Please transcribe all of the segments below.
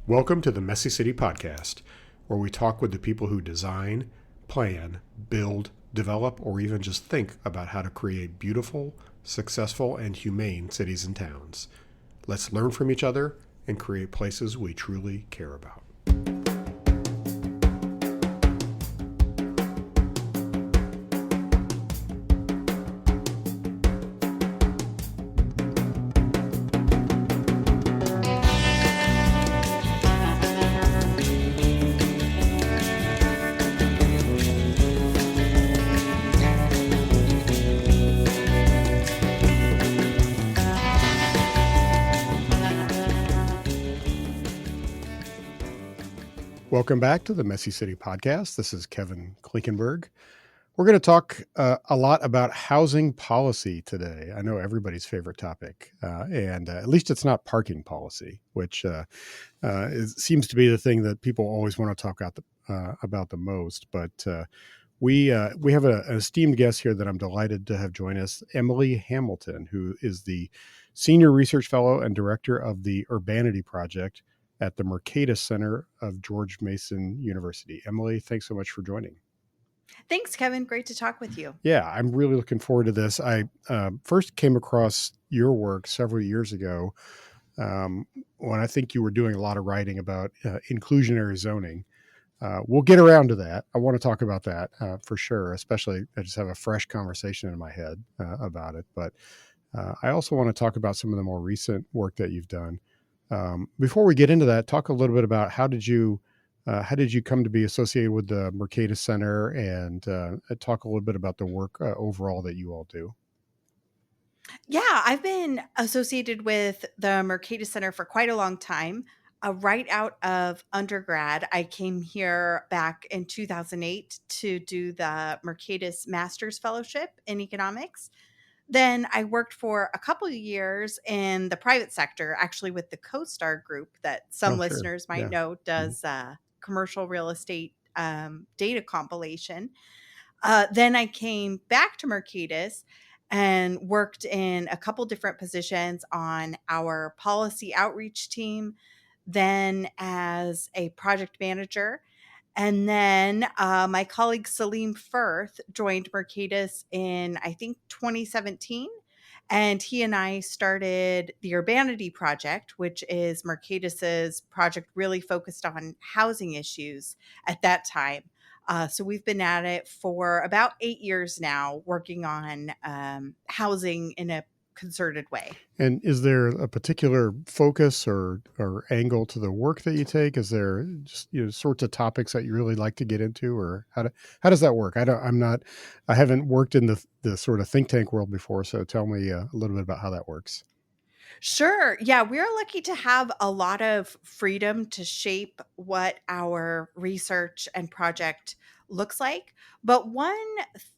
Welcome to the Messy City Podcast, where we talk with the people who design, plan, build, develop, or even just think about how to create beautiful, successful, and humane cities and towns. Let's learn from each other and create places we truly care about. Welcome back to the Messy City Podcast. This is Kevin Klinkenberg. We're going to talk a lot about housing policy today. I know everybody's favorite topic, and at least it's not parking policy, which seems to be the thing that people always want to talk about the most. But we have an esteemed guest here that I'm delighted to have join us, Emily Hamilton, who is the Senior Research Fellow and Director of the Urbanity Project at the Mercatus Center of George Mason University. Emily, thanks so much for joining. Thanks, Kevin. Great to talk with you. Yeah, I'm really looking forward to this. I first came across your work several years ago when I think you were doing a lot of writing about inclusionary zoning. We'll get around to that. I want to talk about that for sure, especially I just have a fresh conversation in my head about it. But I also want to talk about some of the more recent work that you've done. Before we get into that, talk a little bit about how did you come to be associated with the Mercatus Center, and talk a little bit about the work overall that you all do. Yeah, I've been associated with the Mercatus Center for quite a long time. Right out of undergrad, I came here back in 2008 to do the Mercatus Master's Fellowship in Economics. Then I worked for a couple of years in the private sector, actually with the CoStar Group that some listeners might know does commercial real estate data compilation. Then I came back to Mercatus and worked in a couple different positions on our policy outreach team, then as a project manager. And then my colleague Salim Firth joined Mercatus in, I think, 2017. And he and I started the Urbanity Project, which is Mercatus's project really focused on housing issues at that time. So we've been at it for about 8 years now, working on housing in a concerted way. And is there a particular focus or angle to the work that you take? Is there just sorts of topics that you really like to get into, or how does that work? I haven't worked in the sort of think tank world before, so tell me a little bit about how that works. Sure. Yeah, we're lucky to have a lot of freedom to shape what our research and project looks like. But one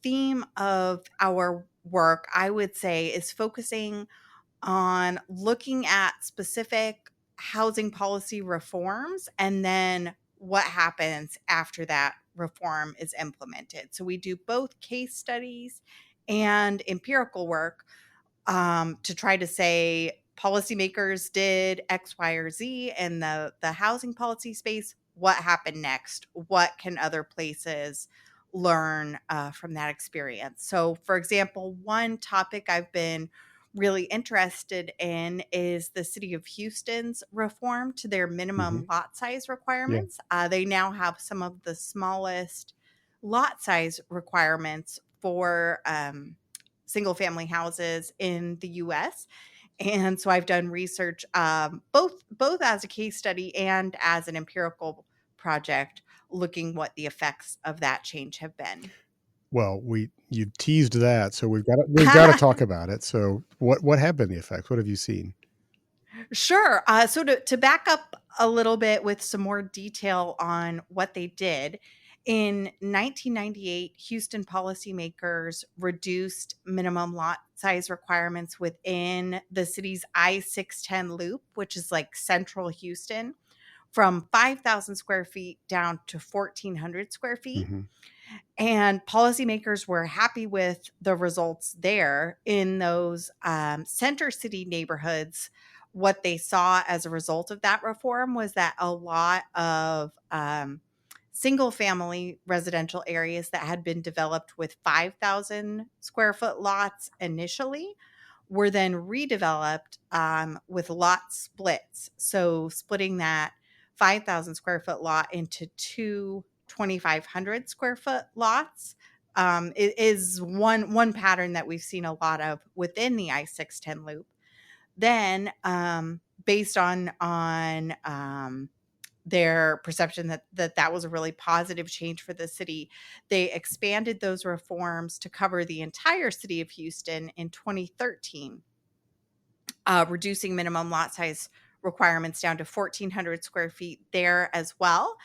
theme of our work, I would say, is focusing on looking at specific housing policy reforms and then what happens after that reform is implemented. So we do both case studies and empirical work to try to say policymakers did X, Y, or Z in the housing policy space. What happened next? What can other places learn from that experience? So, for example, one topic I've been really interested in is the city of Houston's reform to their minimum lot size requirements. Yeah. They now have some of the smallest lot size requirements for single family houses in the US. And so I've done research both as a case study and as an empirical project, looking what the effects of that change have been. Well, you teased that, so we've got to talk about it. So what have been the effects? What have you seen? Sure. So to back up a little bit with some more detail on what they did, in 1998, Houston policymakers reduced minimum lot size requirements within the city's I-610 loop, which is like central Houston, from 5,000 square feet down to 1,400 square feet. Mm-hmm. And policymakers were happy with the results there in those center city neighborhoods what they saw as a result of that reform was that a lot of single family residential areas that had been developed with 5,000 square foot lots initially were then redeveloped with lot splits. So splitting that 5,000 square foot lot into two 2,500 square foot lots is one pattern that we've seen a lot of within the I-610 loop. Then, based on their perception that was a really positive change for the city, they expanded those reforms to cover the entire city of Houston in 2013, reducing minimum lot size requirements down to 1,400 square feet there as well.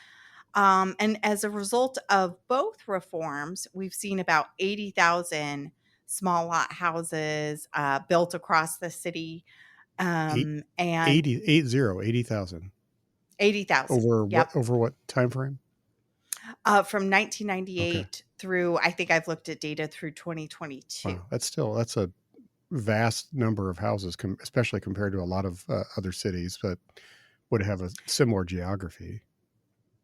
And as a result of both reforms, we've seen about 80,000 small lot houses built across the city, Eight, and 80, 80,000 80,000. Yep. over what time frame? From Okay. 1998 through, I think I've looked at data through 2022. Wow. That's a vast number of houses, especially compared to a lot of other cities that would have a similar geography.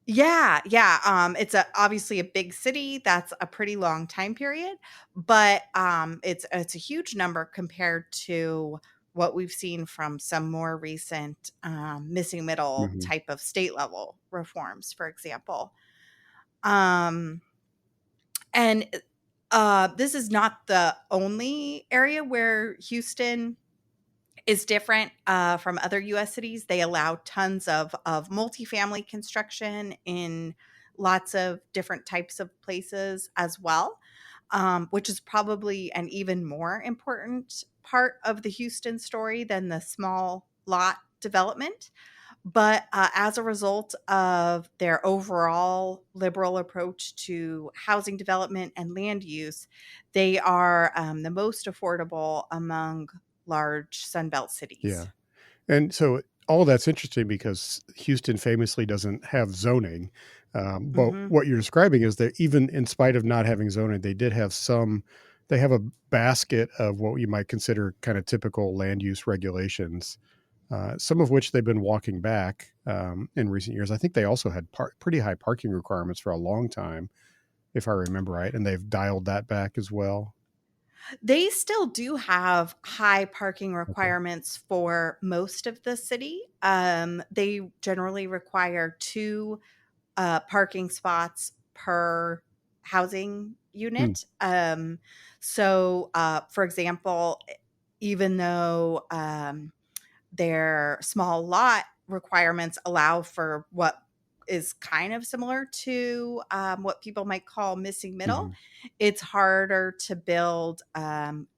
Yeah, yeah. It's obviously a big city. That's a pretty long time period, but it's a huge number compared to what we've seen from some more recent missing middle Hmm. type of state level reforms, for example. Um, and this is not the only area where Houston is different from other U.S. cities. They allow tons of multifamily construction in lots of different types of places as well, which is probably an even more important part of the Houston story than the small lot development. But as a result of their overall liberal approach to housing development and land use, they are the most affordable among large Sunbelt cities. Yeah. And so all that's interesting because Houston famously doesn't have zoning. But Hmm. what you're describing is that even in spite of not having zoning, they have a basket of what you might consider kind of typical land use regulations, some of which they've been walking back in recent years. I think they also had pretty high parking requirements for a long time, if I remember right. And they've dialed that back as well. They still do have high parking Okay. requirements for most of the city. They generally require two parking spots per housing Hmm. unit. So, for example, even though their small lot requirements allow for what is kind of similar to what people might call missing middle. Hmm. It's harder to build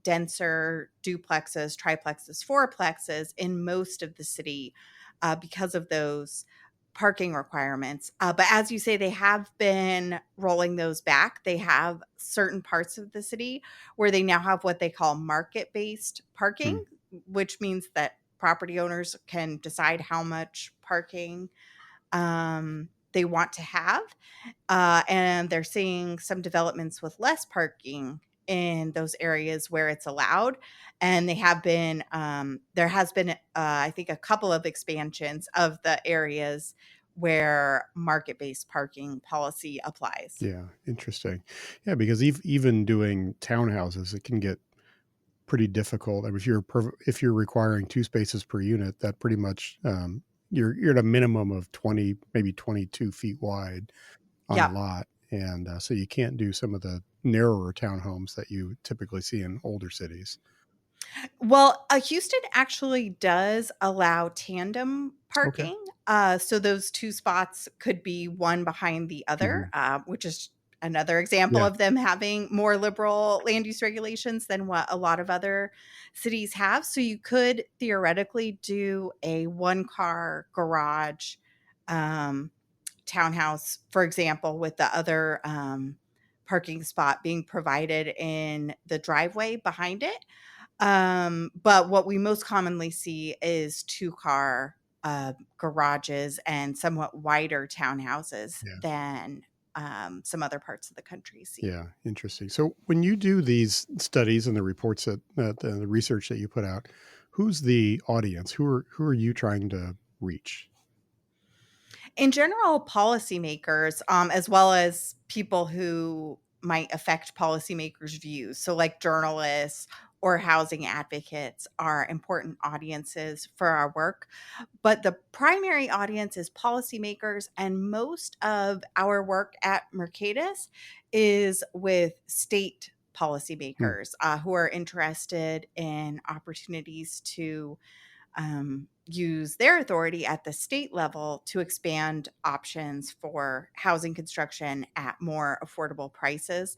denser duplexes, triplexes, fourplexes in most of the city because of those parking requirements. But as you say, they have been rolling those back. They have certain parts of the city where they now have what they call market based Hmm. parking, which means that property owners can decide how much parking they want to have. And they're seeing some developments with less parking in those areas where it's allowed. And there has been, I think, a couple of expansions of the areas where market based parking policy applies. Yeah, interesting. Yeah, because even doing townhouses, it can get pretty difficult. I mean, if you're requiring two spaces per unit, that pretty much you're at a minimum of 20, maybe 22 feet wide on a Yeah. lot, and so you can't do some of the narrower townhomes that you typically see in older cities. Well, Houston actually does allow tandem Okay. parking. So those two spots could be one behind the other, Hmm. which is another example Yeah. of them having more liberal land use regulations than what a lot of other cities have. So you could theoretically do a one car garage um, townhouse, for example, with the other parking spot being provided in the driveway behind it. But what we most commonly see is two-car garages and somewhat wider townhouses Yeah. than some other parts of the country see. Yeah. Interesting. So when you do these studies and the reports the research that you put out, who's the audience? Who are you trying to reach? In general, policymakers, as well as people who might affect policymakers' views. So, like journalists or housing advocates are important audiences for our work. But the primary audience is policymakers, and most of our work at Mercatus is with state Hmm. policymakers who are interested in opportunities to use their authority at the state level to expand options for housing construction at more affordable prices.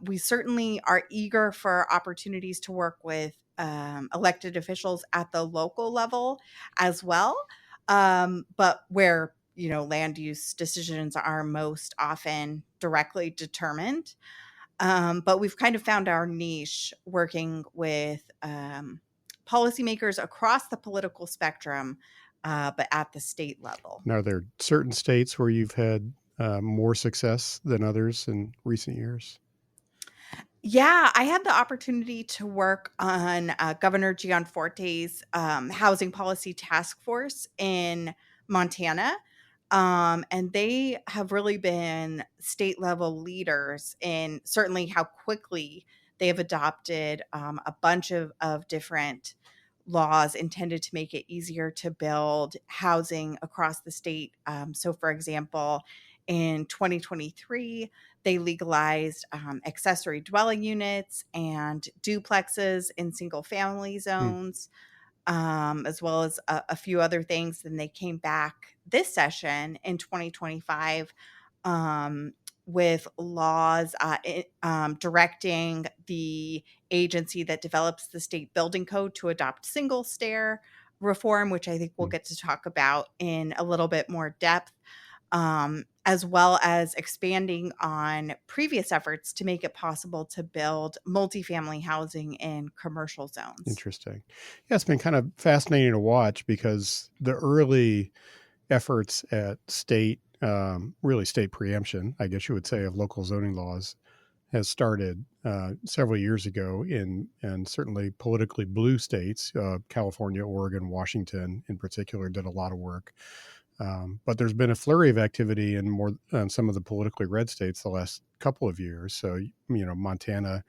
We certainly are eager for opportunities to work with elected officials at the local level as well, but where land use decisions are most often directly determined. But we've kind of found our niche working with policymakers across the political spectrum, but at the state level. Now, are there certain states where you've had more success than others in recent years? Yeah, I had the opportunity to work on Governor Gianforte's housing policy task force in Montana. And they have really been state level leaders in certainly how quickly they have adopted a bunch of different laws intended to make it easier to build housing across the state. So, for example, in 2023, they legalized accessory dwelling units and duplexes in single family Hmm. zones, as well as a few other things. Then they came back this session in 2025 um, with laws directing the agency that develops the state building code to adopt single stair reform, which I think we'll Hmm. get to talk about in a little bit more depth, as well as expanding on previous efforts to make it possible to build multifamily housing in commercial zones. Interesting. Yeah, it's been kind of fascinating to watch because the early efforts at state, really state preemption, I guess you would say, of local zoning laws has started several years ago in, and certainly politically blue states. California, Oregon, Washington in particular did a lot of work. But there's been a flurry of activity in more some of the politically red states the last couple of years. So, Montana,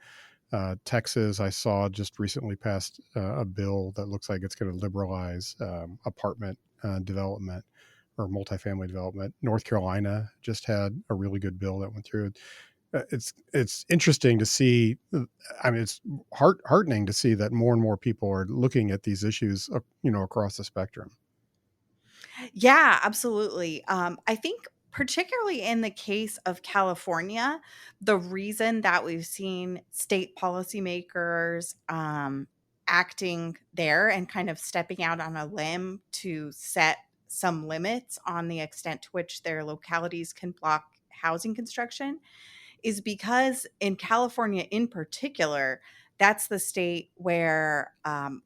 Texas, I saw just recently passed a bill that looks like it's going to liberalize apartment development or multifamily development. North Carolina just had a really good bill that went through. It's interesting to see. I mean, it's heartening to see that more and more people are looking at these issues, across the spectrum. Yeah, absolutely. I think, particularly in the case of California, the reason that we've seen state policymakers acting there and kind of stepping out on a limb to set some limits on the extent to which their localities can block housing construction is because in California, in particular, that's the state where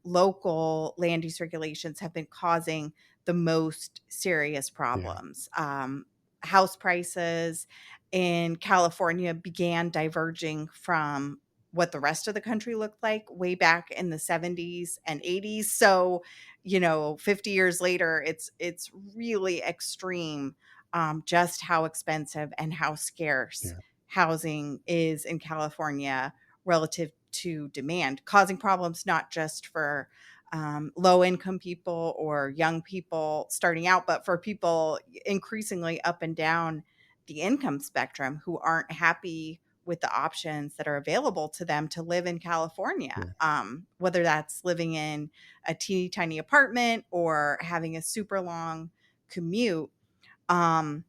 local land use regulations have been causing the most serious Yeah, problems. House prices in California began diverging from what the rest of the country looked like way back in the 70s and 80s. So, 50 years later, it's really extreme, just how expensive and how scarce yeah, housing is in California relative to demand, causing problems not just for low income people or young people starting out, but for people increasingly up and down the income spectrum who aren't happy with the options that are available to them to live in California, yeah, whether that's living in a teeny tiny apartment or having a super long commute. Um,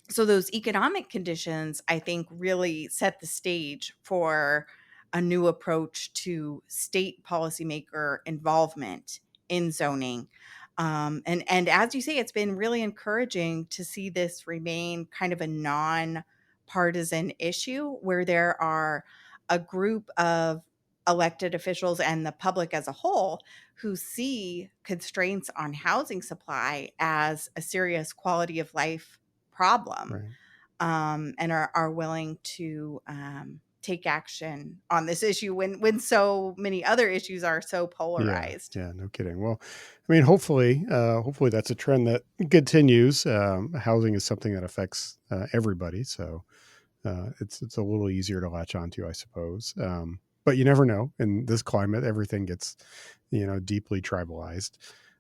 so those economic conditions, I think, really set the stage for a new approach to state policymaker involvement in zoning. And as you say, it's been really encouraging to see this remain kind of a non-partisan issue where there are a group of elected officials and the public as a whole who see constraints on housing supply as a serious quality of life problem, right. and are willing to take action on this issue when so many other issues are so Yeah, polarized. yeah, no kidding. Well, I mean, hopefully that's a trend that continues. Housing is something that affects everybody, so it's a little easier to latch onto, I suppose. But you never know. In this climate, everything gets, deeply tribalized.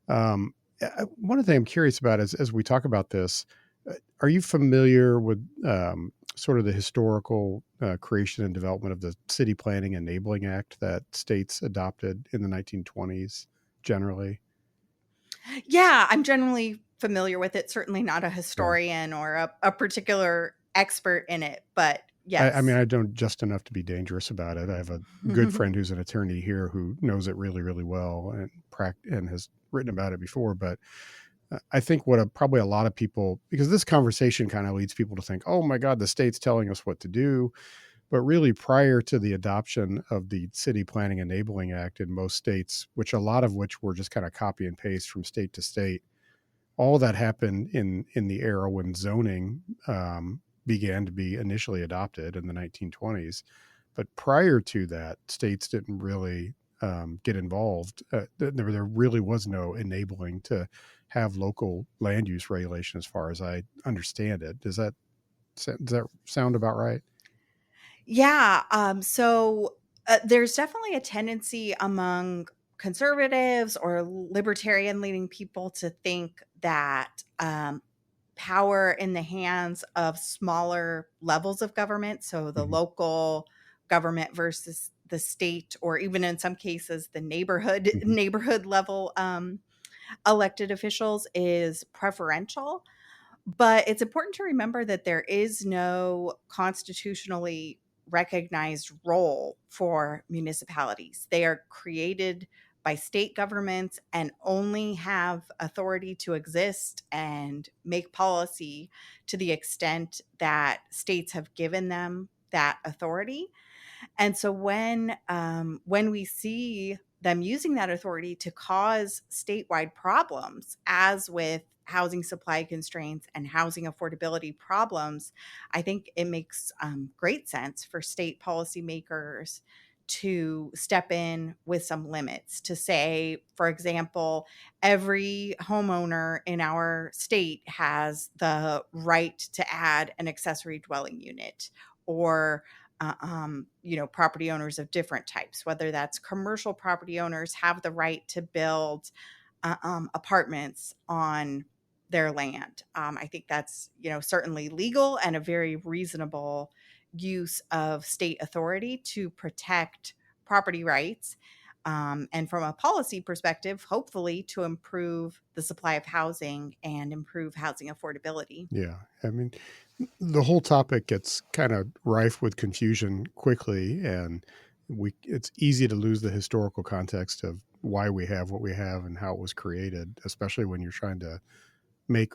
One thing I'm curious about is, as we talk about this, are you familiar with sort of the historical creation and development of the City Planning Enabling Act that states adopted in the 1920s generally? Yeah, I'm generally familiar with it, certainly not a Yeah. historian or a particular expert in it, but I mean, yes. I don't just enough to be dangerous about it. I have a good friend who's an attorney here who knows it really, really well and and has written about it before. But I think probably a lot of people, because this conversation kind of leads people to think, oh my God, the state's telling us what to do. But really, prior to the adoption of the City Planning Enabling Act in most states, which a lot of which were just kind of copy and paste from state to state, all that happened in the era when zoning began to be initially adopted in the 1920s. But prior to that, states didn't really get involved. There really was no enabling to have local land use regulation, as far as I understand it. Does that sound about right? Yeah, there's definitely a tendency among conservatives or libertarian leaning people to think that power in the hands of smaller levels of government, so the Hmm. local government versus the state, or even in some cases the neighborhood Hmm. neighborhood level elected officials, is preferential. But it's important to remember that there is no constitutionally recognized role for municipalities. They are created by state governments and only have authority to exist and make policy to the extent that states have given them that authority. And so when we see them using that authority to cause statewide problems, as with housing supply constraints and housing affordability problems, I think it makes great sense for state policymakers to step in with some limits, to say, for example, every homeowner in our state has the right to add an accessory dwelling unit, or property owners of different types, whether that's commercial property owners, have the right to build apartments on their land. I think that's, certainly legal and a very reasonable use of state authority to protect property rights. And from a policy perspective, hopefully to improve the supply of housing and improve housing affordability. Yeah. I mean, the whole topic gets kind of rife with confusion quickly, and it's easy to lose the historical context of why we have what we have and how it was created, especially when you're trying to make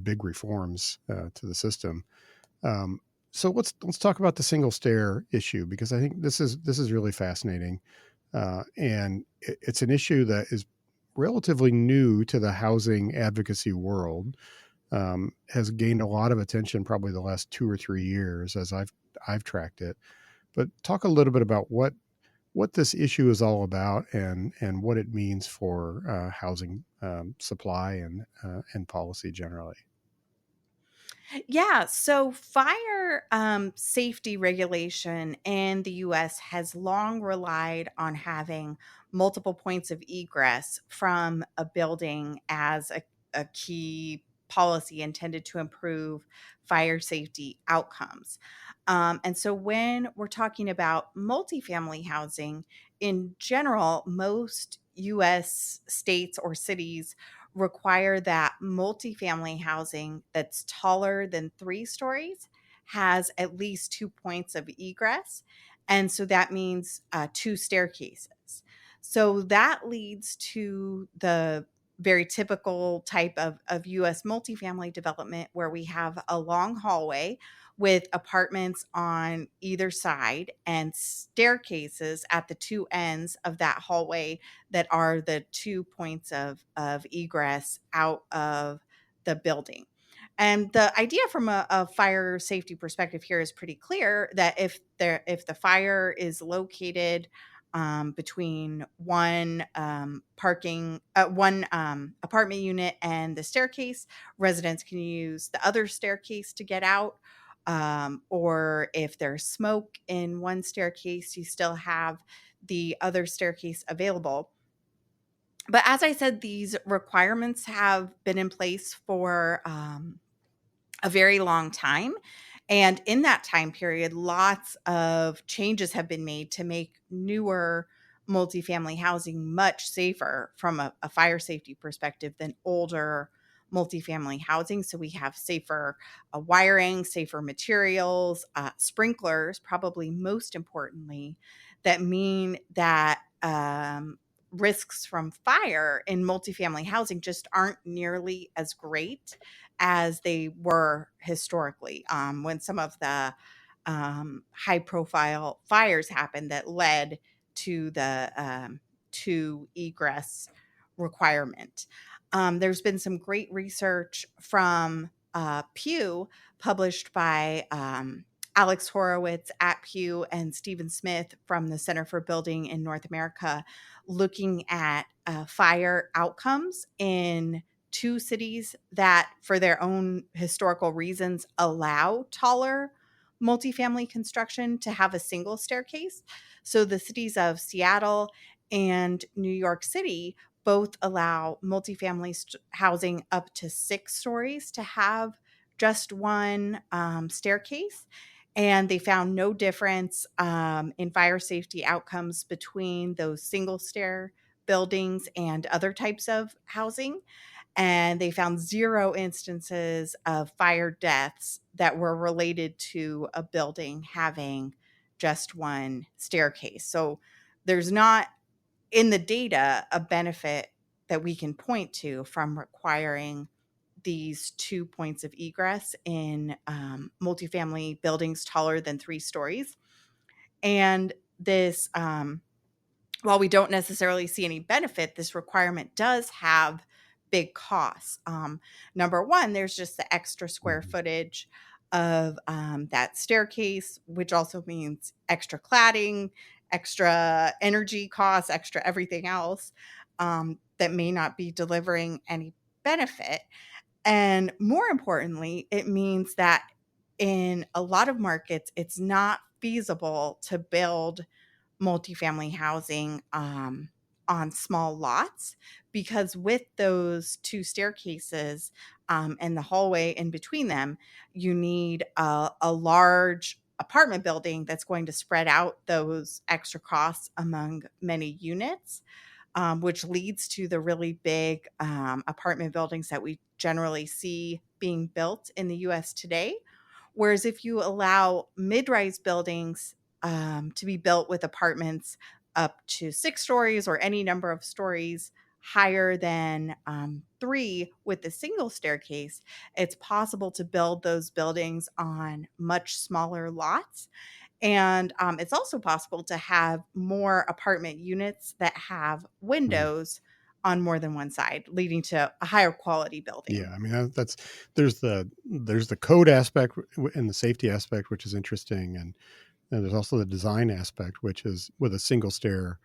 big reforms to the system. Um, so let's talk about the single stair issue, because I think this is really fascinating, and it's an issue that is relatively new to the housing advocacy world. Has gained a lot of attention probably the last 2 or 3 years as I've tracked it. But talk a little bit about what this issue is all about, and what it means for housing supply and policy generally. Yeah, so fire safety regulation in the US has long relied on having multiple points of egress from a building as a key policy intended to improve fire safety outcomes. And so when we're talking about multifamily housing, in general, most US states or cities require that multifamily housing that's taller than 3 stories has at least 2 points of egress. And so that means two staircases. So that leads to the very typical type of US multifamily development, where we have a long hallway with apartments on either side and staircases at the two ends of that hallway that are the 2 points of egress out of the building. And the idea from a fire safety perspective here is pretty clear that if the fire is located between one apartment unit and the staircase, residents can use the other staircase to get out. Or if there's smoke in one staircase, you still have the other staircase available. But as I said, these requirements have been in place for a very long time. And in that time period, lots of changes have been made to make newer multifamily housing much safer from a fire safety perspective than older multifamily housing. So we have safer wiring, safer materials, sprinklers, probably most importantly, that mean that risks from fire in multifamily housing just aren't nearly as great as they were historically, when some of the high profile fires happened that led to the to egress requirement. There's been some great research from Pew, published by Alex Horowitz at Pew and Stephen Smith from the Center for Building in North America, looking at fire outcomes in two cities that, for their own historical reasons, allow taller multifamily construction to have a single staircase. So the cities of Seattle and New York City both allow multifamily housing up to 6 stories to have just one staircase. And they found no difference in fire safety outcomes between those single stair buildings and other types of housing. And they found 0 instances of fire deaths that were related to a building having just one staircase. So there's not in the data a benefit that we can point to from requiring these 2 points of egress in multifamily buildings taller than 3 stories. And this, while we don't necessarily see any benefit, this requirement does have big costs. Number one, there's just the extra square Mhm. footage of that staircase, which also means extra cladding, extra energy costs, extra everything else that may not be delivering any benefit. And more importantly, it means that in a lot of markets, it's not feasible to build multifamily housing on small lots, because with those 2 staircases and the hallway in between them, you need a large apartment building that's going to spread out those extra costs among many units, which leads to the really big apartment buildings that we generally see being built in the US today. Whereas if you allow mid rise buildings to be built with apartments up to 6 stories or any number of stories higher than 3 with a single staircase, it's possible to build those buildings on much smaller lots. And it's also possible to have more apartment units that have Mhm. windows on more than one side, leading to a higher quality Yeah, building. I mean that's there's the code aspect and the safety aspect, which is interesting, and there's also the design aspect, which is with a single stair,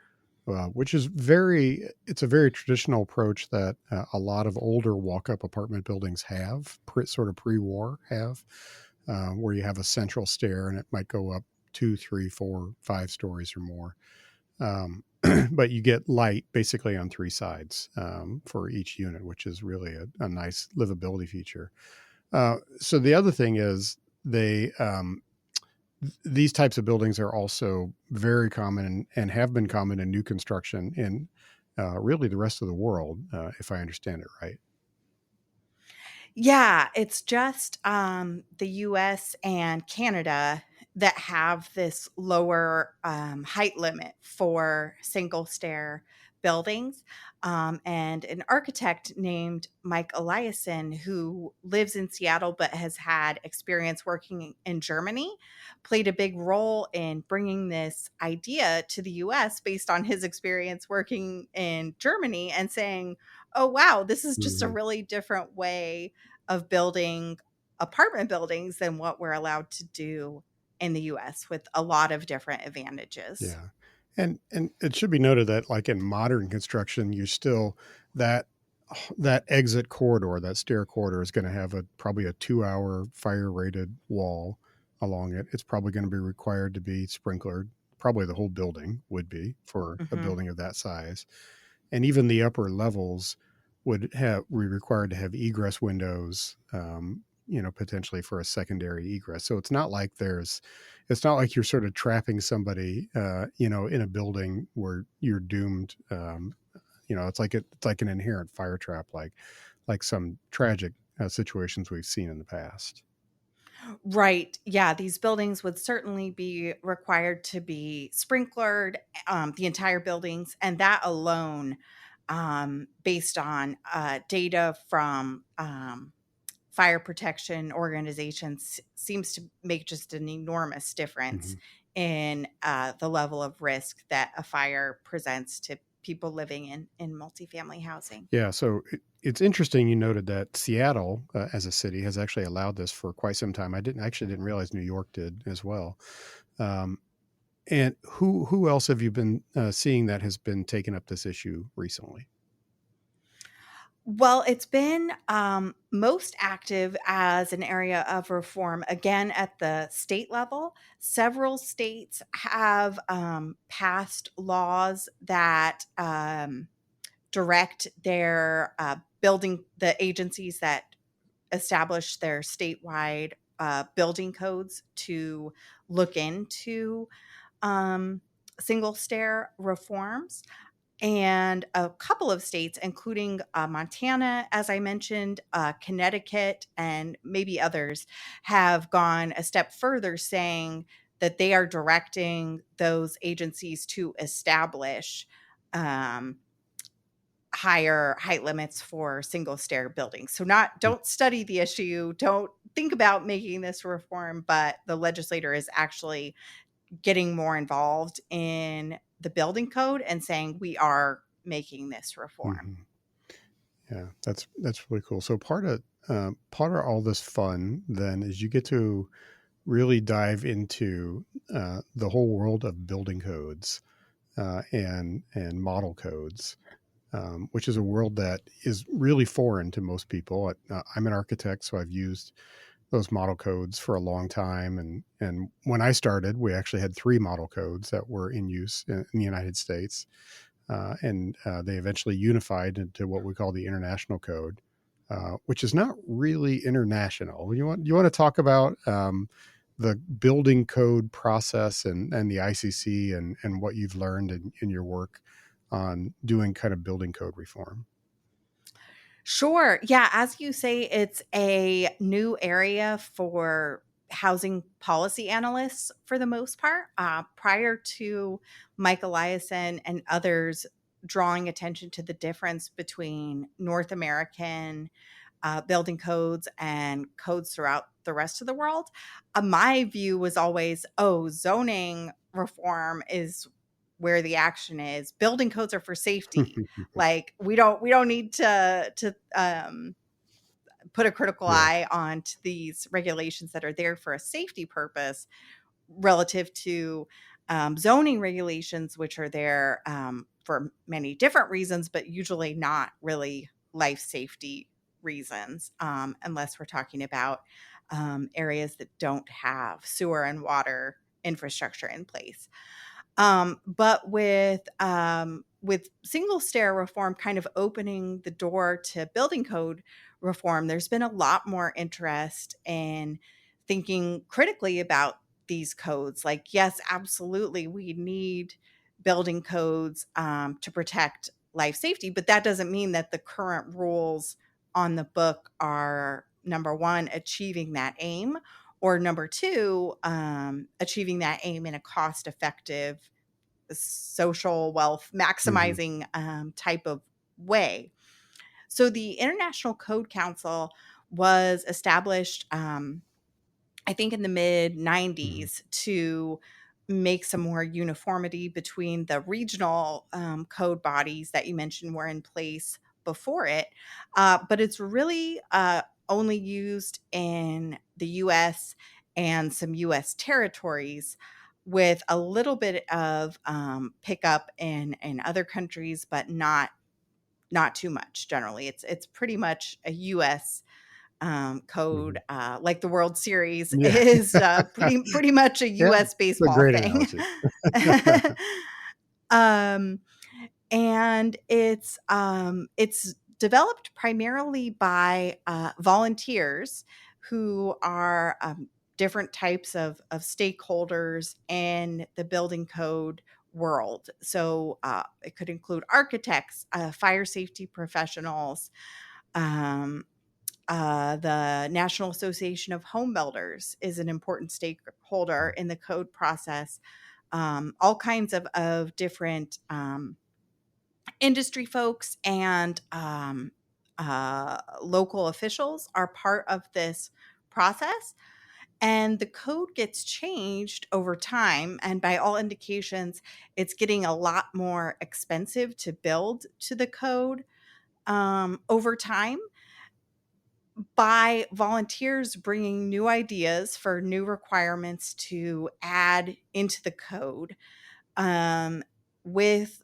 which is it's a very traditional approach that a lot of older walk-up apartment buildings have, sort of pre-war have, where you have a central stair and it might go up 2, 3, 4, 5 stories or more. But you get light basically on 3 sides for each unit, which is really a nice livability feature. So the other thing is these types of buildings are also very common and have been common in new construction in really the rest of the world, if I understand it right. Yeah, it's just the US and Canada that have this lower height limit for single stair buildings. And an architect named Mike Eliason, who lives in Seattle but has had experience working in Germany, played a big role in bringing this idea to the US based on his experience working in Germany and saying, oh, wow, this is just a Mhm. really different way of building apartment buildings than what we're allowed to do in the US, with a lot of different advantages. Yeah. And it should be noted that like in modern construction, you still that that exit corridor, that stair corridor is going to have a probably a 2-hour fire rated wall along it. It's probably going to be required to be sprinklered. Probably the whole building would be for a Mhm. building of that size. And even the upper levels would have be required to have egress windows, potentially for a secondary egress. So it's not like you're sort of trapping somebody, in a building where you're doomed. It's like an inherent fire trap, like some tragic situations we've seen in the past. Right. Yeah. These buildings would certainly be required to be sprinklered, the entire buildings. And that alone, based on data from fire protection organizations, seems to make just an enormous difference Mhm. in the level of risk that a fire presents to people living in multifamily housing. Yeah, so it's interesting you noted that Seattle, as a city, has actually allowed this for quite some time. I didn't realize New York did as well. Um, and who else have you been seeing that has been taking up this issue recently? Well, it's been most active as an area of reform, again, at the state level. Several states have passed laws that direct their the agencies that establish their statewide building codes to look into um, single stair reforms. And a couple of states, including Montana, as I mentioned, Connecticut, and maybe others, have gone a step further, saying that they are directing those agencies to establish um, higher height limits for single stair buildings. So not Mm. don't study the issue, don't think about making this reform, but the legislator is actually getting more involved in the building code and saying we are making this reform. Mhm. Yeah, that's really cool. So part of all this fun then is you get to really dive into the whole world of building codes and model codes, which is a world that is really foreign to most people. I'm an architect, so I've used those model codes for a long time. And when I started, we actually had 3 model codes that were in use in the United States, and they eventually unified into what we call the International Code, which is not really international. You want to talk about the building code process and the ICC and what you've learned in your work on doing kind of building code reform. Sure. Yeah. As you say, it's a new area for housing policy analysts for the most part. Prior to Mike Eliason and others drawing attention to the difference between North American building codes and codes throughout the rest of the world, my view was always, oh, zoning reform is where the action is. Building codes are for safety. Like we don't need to put a critical Yeah. eye on these regulations that are there for a safety purpose, relative to zoning regulations, which are there for many different reasons, but usually not really life safety reasons, unless we're talking about areas that don't have sewer and water infrastructure in place. But with single stair reform kind of opening the door to building code reform, there's been a lot more interest in thinking critically about these codes. Like, yes, absolutely, we need building codes to protect life safety, but that doesn't mean that the current rules on the book are, number one, achieving that aim, or number two, achieving that aim in a cost effective, social wealth Hmm. maximizing type of way. So the International Code Council was established, I think, in the mid Hmm. 90s to make some more uniformity between the regional code bodies that you mentioned were in place before it. But it's really only used in the US and some US territories, with a little bit of pickup in other countries, but not too much. Generally, it's pretty much a US code, Mhm. like the World Series Yeah. is pretty much a Yeah, US it's a baseball great thing. analogy. um, and it's developed primarily by volunteers who are different types of stakeholders in the building code world. So it could include architects, fire safety professionals, um, the National Association of Home Builders is an important stakeholder in the code process. All kinds of different industry folks and local officials are part of this process. And the code gets changed over time. And by all indications, it's getting a lot more expensive to build to the code over time, by volunteers bringing new ideas for new requirements to add into the code, um, with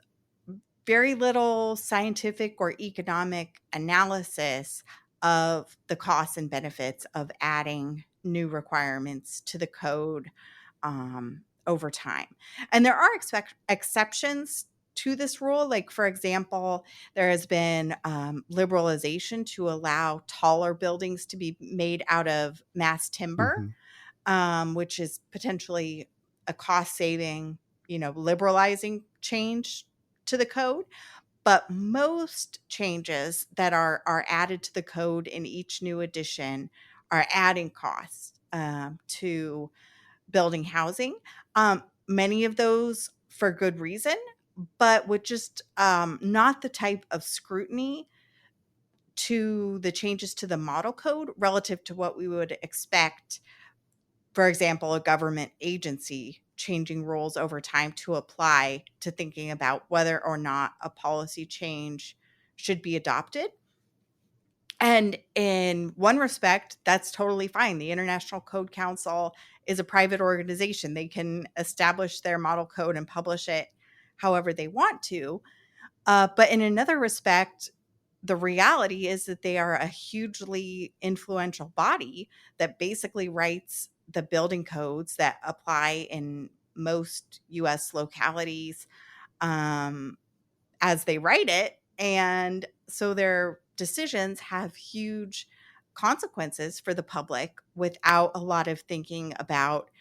very little scientific or economic analysis of the costs and benefits of adding new requirements to the code over time. And there are exceptions to this rule. Like, for example, there has been liberalization to allow taller buildings to be made out of mass timber, Mhm. which is potentially a cost saving, liberalizing change to the code. But most changes that are added to the code in each new edition are adding costs to building housing. Many of those for good reason, but with just not the type of scrutiny to the changes to the model code relative to what we would expect. For example, a government agency changing rules over time to apply to thinking about whether or not a policy change should be adopted. And in one respect, that's totally fine. The International Code Council is a private organization. They can establish their model code and publish it however they want to. But in another respect, the reality is that they are a hugely influential body that basically writes the building codes that apply in most US localities, um, as they write it. And so their decisions have huge consequences for the public without a lot of thinking about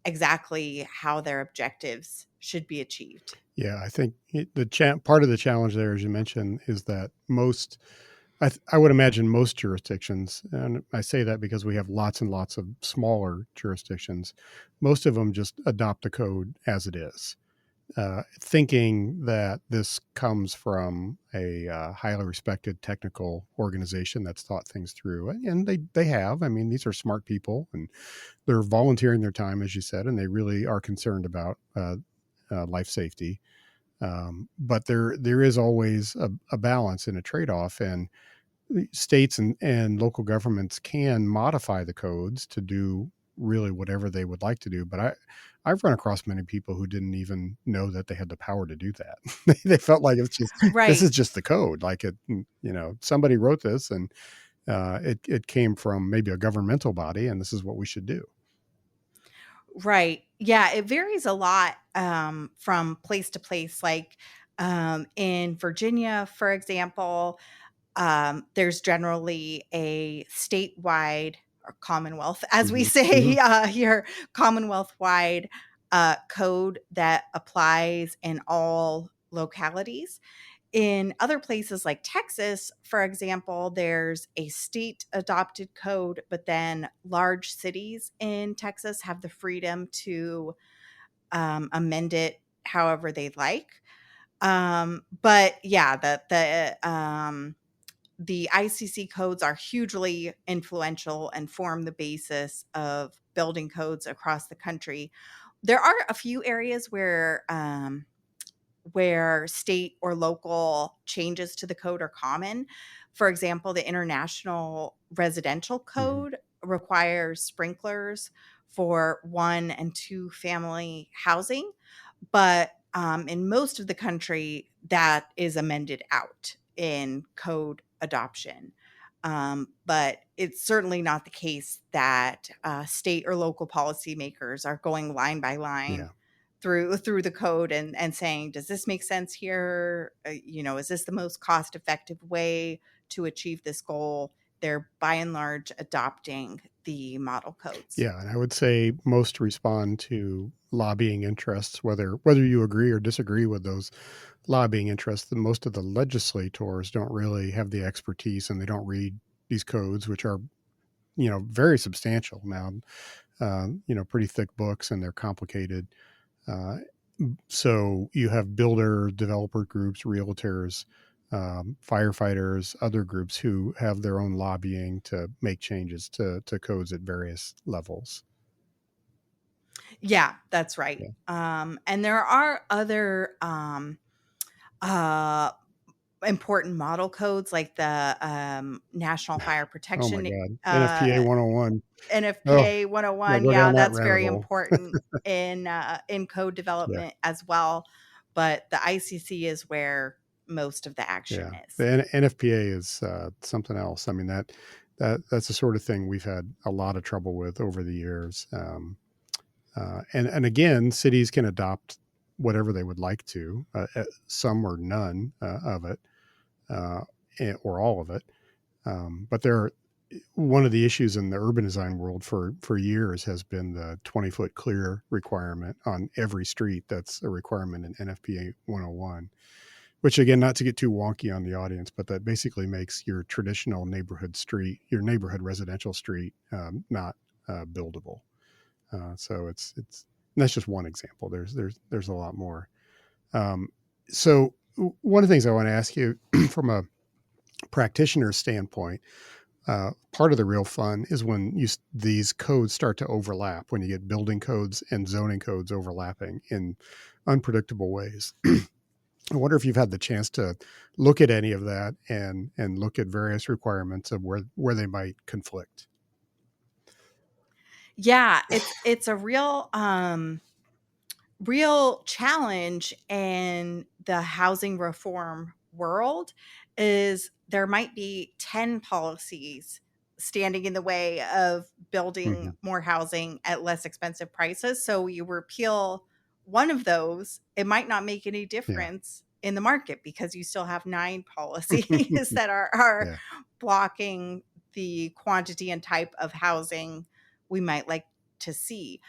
exactly how their objectives should be achieved. Yeah, I think part of the challenge there, as you mentioned, is that I would imagine most jurisdictions, and I say that because we have lots and lots of smaller jurisdictions, most of them just adopt the code as it is, thinking that this comes from a highly respected technical organization that's thought things through, and they have. I mean, these are smart people, and they're volunteering their time, as you said, and they really are concerned about life safety. But there is always a balance and a trade off, and states and local governments can modify the codes to do really whatever they would like to do. But I've run across many people who didn't even know that they had the power to do that. They felt like this Right. is just the code. Like somebody wrote this, and it came from maybe a governmental body, and this is what we should do. Right. Yeah, it varies a lot from place to place. Like in Virginia, for example, there's generally a statewide or Commonwealth, as we Hmm. Hmm. say here, Commonwealth wide code that applies in all localities. In other places like Texas, for example, there's a state adopted code, but then large cities in Texas have the freedom to amend it however they like. But yeah, the ICC codes are hugely influential and form the basis of building codes across the country. There are a few areas where state or local changes to the code are common. For example, the International Residential Hmm. Code requires sprinklers for one and two family housing, but in most of the country, that is amended out in code adoption. But it's certainly not the case that state or local policymakers are going line by line Yeah. through the code and saying, does this make sense here? Is this the most cost effective way to achieve this goal? They're by and large adopting the model codes. Yeah, and I would say most respond to lobbying interests, whether you agree or disagree with those lobbying interests. Most of the legislators don't really have the expertise, and they don't read these codes, which are very substantial now. Pretty thick books, and they're complicated. Uh, so you have builder, developer groups, realtors, firefighters, other groups who have their own lobbying to make changes to codes at various levels. Yeah, that's right. Yeah. And there are other uh, important model codes like the National Fire Oh my Protection God. NFPA uh, 101. Oh, NFPA yeah, 101. go Yeah, down that that's rabbit very hole. important in code Yeah. development as well. But the ICC is where most of the action Yeah. is. The NFPA is something else. I mean, that's the sort of thing we've had a lot of trouble with over the years. And again, cities can adopt whatever they would like to, some or none of it, uh, or all of it. But one of the issues in the urban design world for years has been the 20-foot clear requirement on every street. That's a requirement in NFPA 101, which again, not to get too wonky on the audience, but that basically makes your traditional neighborhood street, your neighborhood residential street, not buildable. So it's that's just one example. There's a lot more. Um, so one of the things I want to ask you from a practitioner standpoint, part of the real fun is when these codes start to overlap, when you get building codes and zoning codes overlapping in unpredictable ways. I wonder if you've had the chance to look at any of that and look at various requirements of where they might conflict. Yeah, it's a real challenge in the housing reform world is there might be 10 policies standing in the way of building Hmm. more housing at less expensive prices. So you repeal one of those, it might not make any Yeah. difference in the market because you still have nine policies that are Yeah. blocking the quantity and type of housing we might like to see.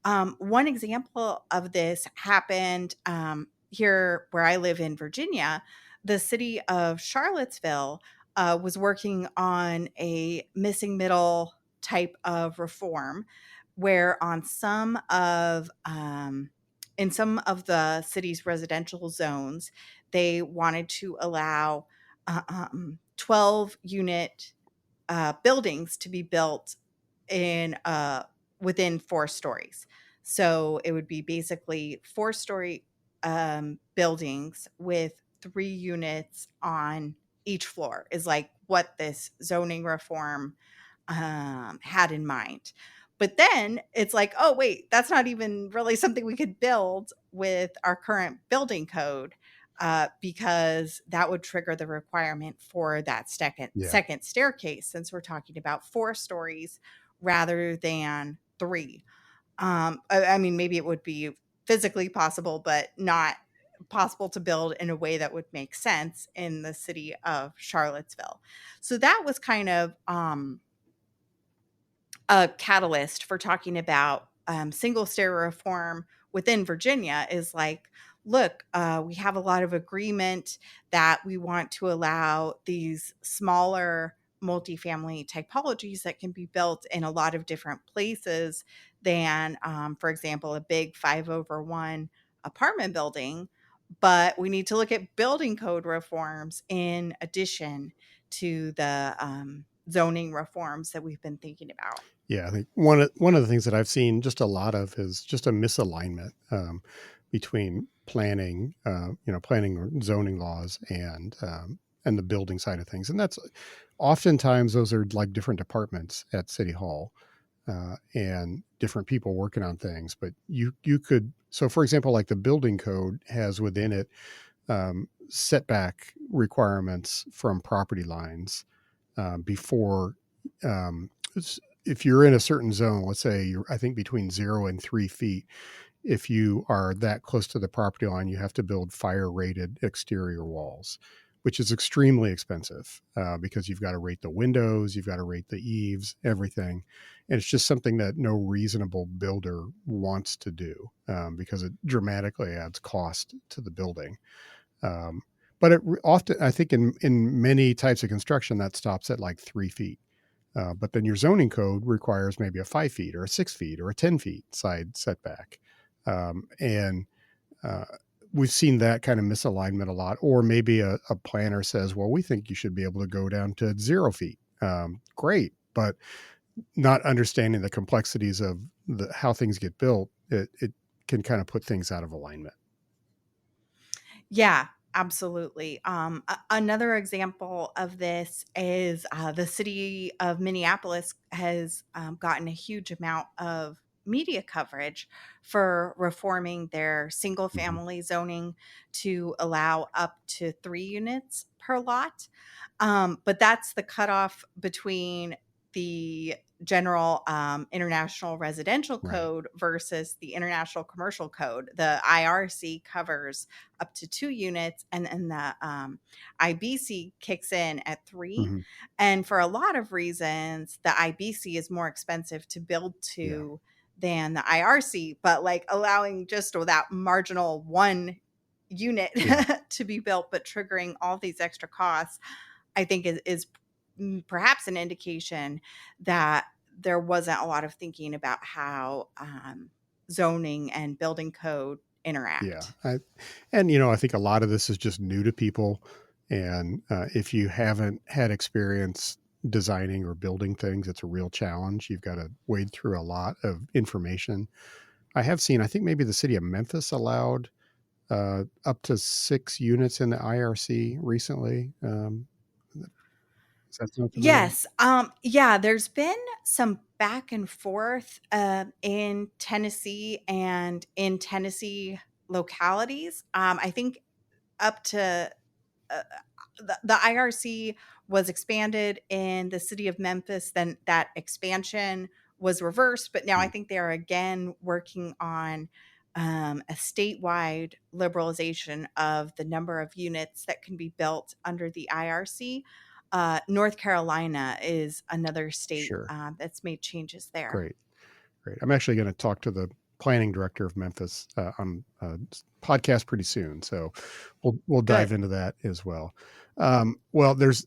One example of this happened here where I live in Virginia. The city of Charlottesville was working on a missing middle type of reform, where in some of the city's residential zones, they wanted to allow 12 unit buildings to be built in within 4 stories. So it would be basically 4 story buildings with 3 units on each floor, is like what this zoning reform had in mind. But then it's like, oh, wait, that's not even really something we could build with our current building code, because that would trigger the requirement for that Yeah. second staircase, since we're talking about 4 stories rather than three. I mean, maybe it would be physically possible, but not possible to build in a way that would make sense in the city of Charlottesville. So that was kind of a catalyst for talking about single stair reform within Virginia. Is like, look, we have a lot of agreement that we want to allow these smaller multifamily typologies that can be built in a lot of different places than, for example, a big 5/1 apartment building. But we need to look at building code reforms in addition to the zoning reforms that we've been thinking about. Yeah, I think one of the things that I've seen just a lot of is just a misalignment between planning, planning or zoning laws and the building side of things. And that's oftentimes those are like different departments at City Hall and different people working on things. But you could, so for example, like the building code has within it setback requirements from property lines before if you're in a certain zone, let's say you're, I think between 0 and 3 feet, if you are that close to the property line, you have to build fire rated exterior walls, which is extremely expensive because you've got to rate the windows, you've got to rate the eaves, everything. And it's just something that no reasonable builder wants to do because it dramatically adds cost to the building. Um, but it often, I think in many types of construction, that stops at like 3 feet. But then your zoning code requires maybe a 5 feet or a 6 feet or a 10 feet side setback. And we've seen that kind of misalignment a lot. Or maybe a planner says, well, we think you should be able to go down to 0 feet. Great. But not understanding the complexities of how things get built, it can kind of put things out of alignment. Yeah, absolutely. Another example of this is the city of Minneapolis has gotten a huge amount of media coverage for reforming their single Mm-hmm. family zoning to allow up to 3 units per lot. But that's the cutoff between the general international residential Right. code versus the international commercial code. The IRC covers up to 2 units, and then the IBC kicks in at 3. Mm-hmm. And for a lot of reasons, the IBC is more expensive to build Yeah. to than the IRC, but like allowing just that marginal 1 unit Yeah. to be built, but triggering all these extra costs, I think is perhaps an indication that there wasn't a lot of thinking about how zoning and building code Yeah. interact. I think a lot of this is just new to people. And if you haven't had experience designing or building things, it's a real challenge. You've got to wade through a lot of information. I have seen, I think maybe the city of Memphis allowed up to 6 units in the IRC recently. Does that sound familiar? Yes. Yeah, there's been some back and forth in Tennessee and in Tennessee localities. I think up to uh, the IRC was expanded in the city of Memphis. Then that expansion was reversed, but now I Mm. think they are again working on a statewide liberalization of the number of units that can be built under the IRC. North Carolina is another state Sure. that's made changes there. Great. Great. I'm actually going to talk to the planning director of Memphis on a podcast pretty soon, so we'll dive Good. into that as well. Well, there's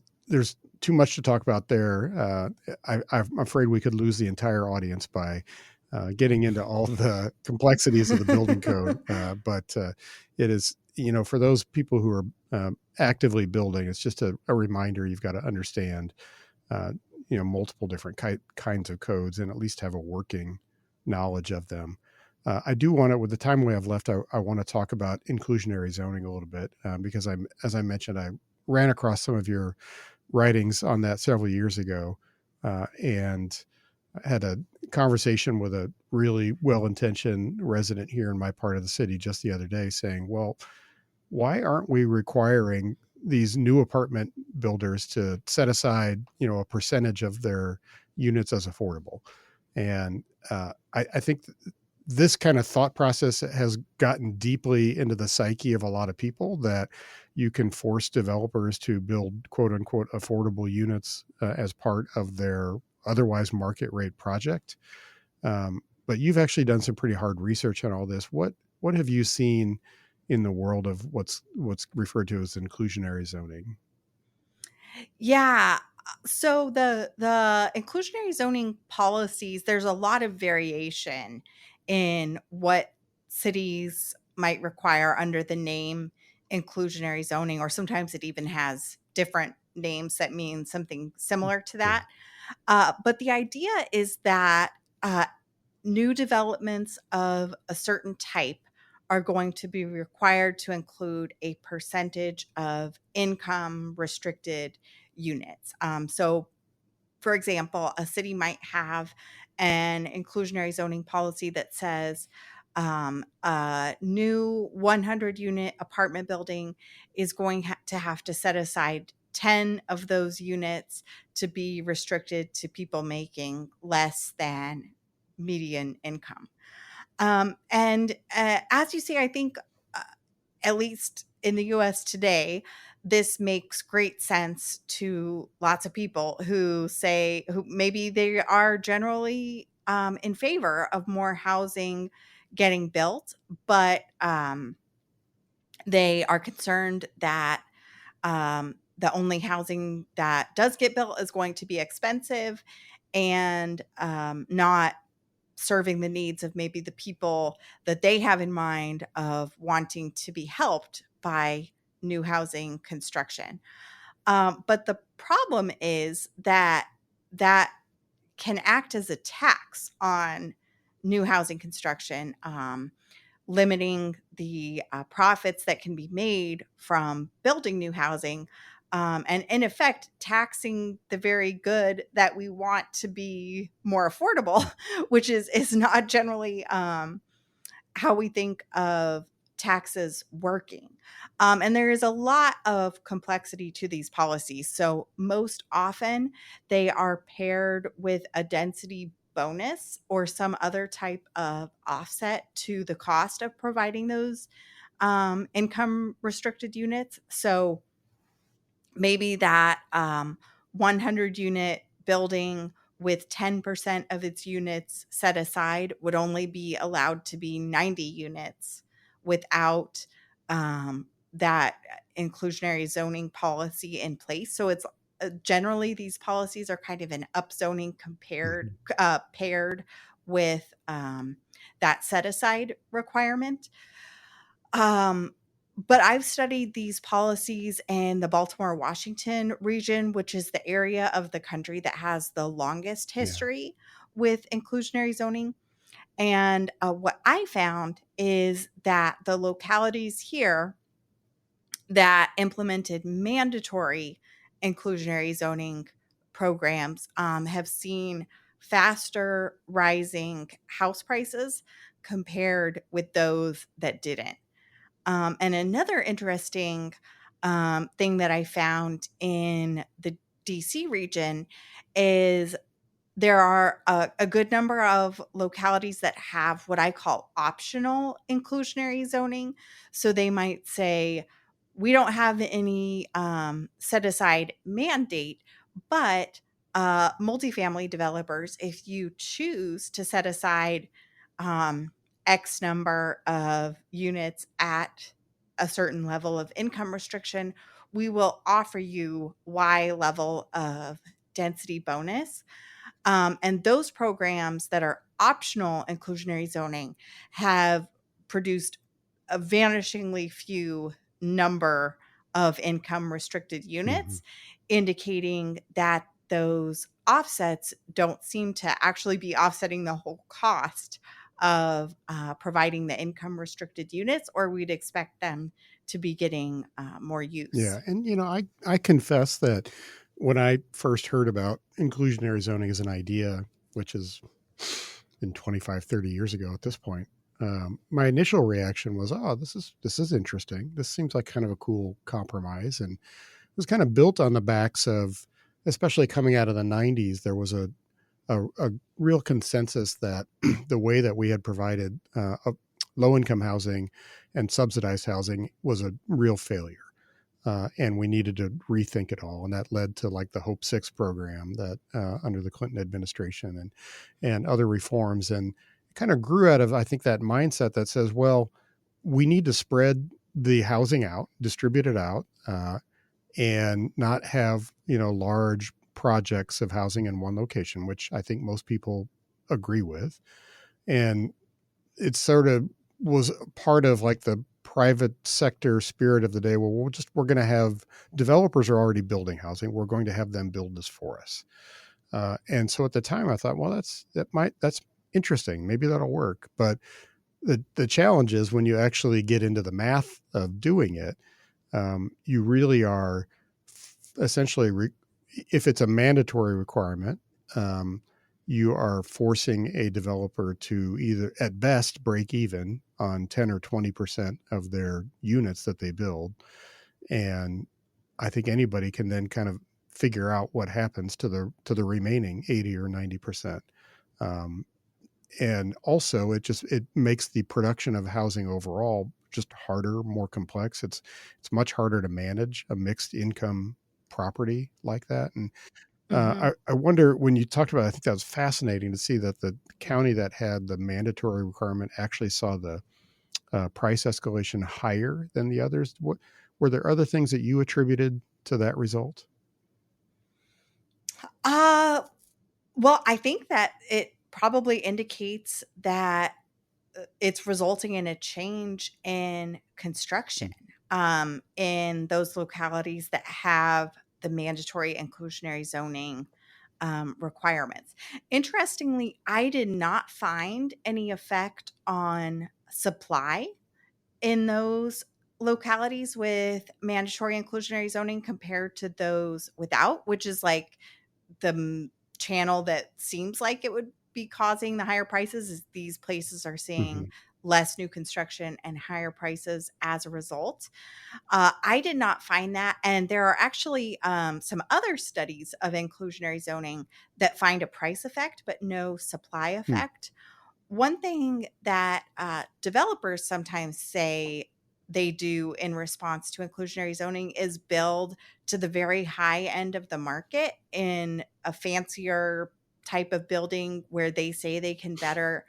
too much to talk about there. I'm afraid we could lose the entire audience by getting into all the complexities of the building code. But it is, for those people who are actively building, it's just a reminder you've got to understand uh, multiple different kinds of codes and at least have a working knowledge of them. I do want to, with the time we have left, I want to talk about inclusionary zoning a little bit because as I mentioned, I ran across some of your writings on that several years ago, and I had a conversation with a really well-intentioned resident here in my part of the city just the other day, saying, "Well, why aren't we requiring these new apartment builders to set aside, a percentage of their units as affordable?" And I think this kind of thought process has gotten deeply into the psyche of a lot of people that you can force developers to build quote unquote affordable units as part of their otherwise market rate project. But you've actually done some pretty hard research on all this. What have you seen in the world of what's referred to as inclusionary zoning? Yeah. So the inclusionary zoning policies, there's a lot of variation in what cities might require under the name inclusionary zoning, or sometimes it even has different names that mean something similar to Yeah. that. But the idea is that new developments of a certain type are going to be required to include a percentage of income restricted units. So, for example, a city might have an inclusionary zoning policy that says a new 100 unit apartment building is going to have to set aside 10 of those units to be restricted to people making less than median income. And as you say, I think uh, at least in the US today, this makes great sense to lots of people who say, who maybe they are generally in favor of more housing getting built, but they are concerned that the only housing that does get built is going to be expensive and not serving the needs of maybe the people that they have in mind of wanting to be helped by new housing construction. But the problem is that that can act as a tax on new housing construction, limiting the profits that can be made from building new housing. And in effect, taxing the very good that we want to be more affordable, which is not generally how we think of taxes working. And there is a lot of complexity to these policies. So, most often they are paired with a density bonus or some other type of offset to the cost of providing those income restricted units. So, maybe that 100 unit building with 10% of its units set aside would only be allowed to be 90 units without that inclusionary zoning policy in place. So it's generally these policies are kind of an upzoning Mhm. paired with that set aside requirement. Um, but I've studied these policies in the Baltimore, Washington region, which is the area of the country that has the longest Yeah. history with inclusionary zoning. And what I found is that the localities here that implemented mandatory inclusionary zoning programs have seen faster rising house prices compared with those that didn't. And another interesting thing that I found in the DC region is there are a good number of localities that have what I call optional inclusionary zoning. So they might say, we don't have any set aside mandate, but multifamily developers, if you choose to set aside um, X number of units at a certain level of income restriction, we will offer you Y level of density bonus. And those programs that are optional inclusionary zoning have produced a vanishingly few number of income restricted Mhm. units, indicating that those offsets don't seem to actually be offsetting the whole cost of providing the income restricted units, or we'd expect them to be getting more use. Yeah, and I confess that when I first heard about inclusionary zoning as an idea, which is been 25, 30 years ago at this point, my initial reaction was, "Oh, this is interesting. This seems like kind of a cool compromise," and it was kind of built on the backs of, especially coming out of the '90s, there was a real consensus that the way that we had provided low income housing and subsidized housing was a real failure. And we needed to rethink it all, and that led to like the Hope Six program that under the Clinton administration and other reforms, and it kind of grew out of, I think, that mindset that says, well, we need to spread the housing out, distribute it out, and not have large projects of housing in one location, which I think most people agree with. And it sort of was part of like the private sector spirit of the day. Well, we're going to have developers are already building housing. We're going to have them build this for us. And so at the time I thought, well, that's interesting. Maybe that'll work. But the challenge is when you actually get into the math of doing it, you really are essentially, if it's a mandatory requirement, um, you are forcing a developer to either at best break even on 10 or 20% of their units that they build. And I think anybody can then kind of figure out what happens to the remaining 80 or 90%. Um, and also it makes the production of housing overall just harder, more complex. It's much harder to manage a mixed income property like that. And Hmm. I wonder, when you talked about it, I think that was fascinating to see that the county that had the mandatory requirement actually saw the price escalation higher than the others. What were there other things that you attributed to that result? Uh, well, I think that it probably indicates that it's resulting in a change in construction Mm, in those localities that have the mandatory inclusionary zoning requirements. Interestingly, I did not find any effect on supply in those localities with mandatory inclusionary zoning compared to those without, which is like the channel that seems like it would be causing the higher prices. Is these places are seeing mhm, less new construction and higher prices as a result. I did not find that. And there are actually some other studies of inclusionary zoning that find a price effect, but no supply mm, effect. One thing that developers sometimes say they do in response to inclusionary zoning is build to the very high end of the market in a fancier type of building where they say they can better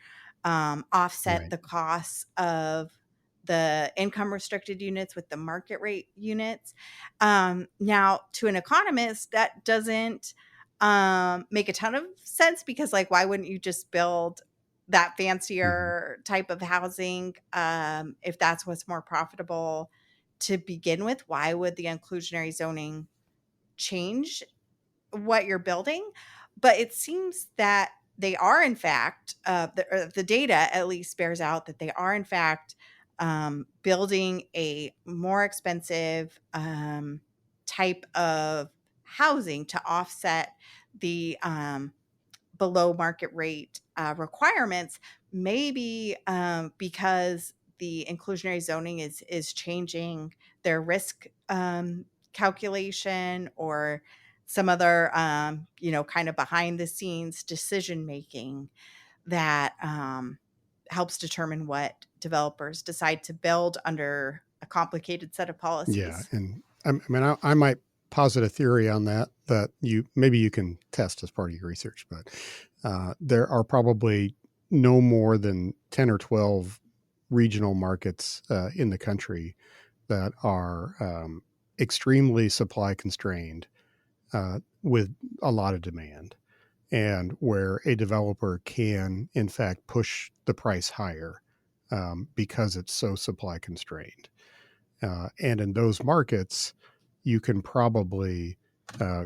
offset right. the costs of the income restricted units with the market rate units. Now, to an economist, that doesn't make a ton of sense because, like, why wouldn't you just build that Mhm. fancier type of housing, if that's what's more profitable to begin with? Why would the inclusionary zoning change what you're building? But it seems that they are, in fact, the data at least bears out that they are, in fact, building a more expensive type of housing to offset the below market rate requirements, maybe because the inclusionary zoning is changing their risk calculation or some other kind of behind the scenes decision making that helps determine what developers decide to build under a complicated set of Yeah, policies. and I mean, I might posit a theory on that that you maybe you can test as part of your research, but there are probably no more than 10 or 12 regional markets in the country that are extremely supply constrained with a lot of demand, and where a developer can, in fact, push the price higher because it's so supply constrained. And in those markets, you can probably